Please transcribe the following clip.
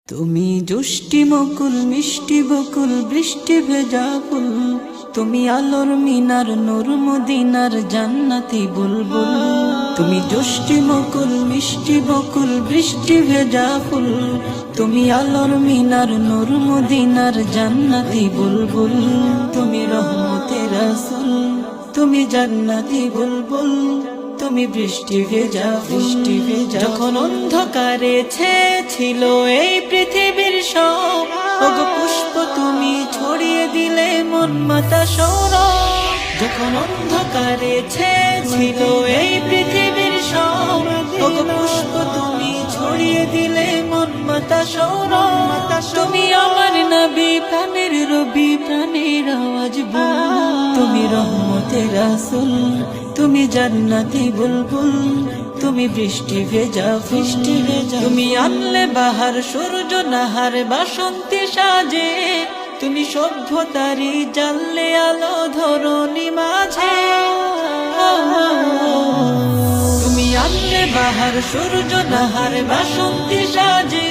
তুমি জুষ্টি মুকুল মিষ্টি বকুল বৃষ্টি ভেজা ফুল, তুমি আলোর মিনার নূর মদিনার জান্নাতি বুলবুল। তুমি জুষ্টি মুকুল মিষ্টি বকুল বৃষ্টি ভেজা ফুল, তুমি আলোর মিনার নূর মদিনার জান্নাতি বুলবুল। তুমি রহমতের রাসূল, তুমি জান্নাতি বুলবুল, তুমি বৃষ্টি ভেজা যখন অন্ধকারে ছিল এই পৃথিবীর সব ওগো পুষ্প তুমি ছড়িয়ে দিলে মন মাতা সৌরভ। যখন অন্ধকারে ছিল এই পৃথিবীর সব ওগো পুষ্প তুমি ছড়িয়ে দিলে মন মাতা সৌরভ। তুমি আমার নবী প্রাণের রবি প্রাণের আওয়াজ বল, তুমি রহমতের রাসূল, তুমি জান্নাতি বুলবুল, তুমি বৃষ্টি ভেজা তুমি আনলে বাহার সূর্য নাহার বাসন্তী সাজে, তুমি সভ্যতারি জ্বাললে আলো ধরণী মাঝে। তুমি আনলে বাহার সূর্য নাহার বাসন্তী সাজে,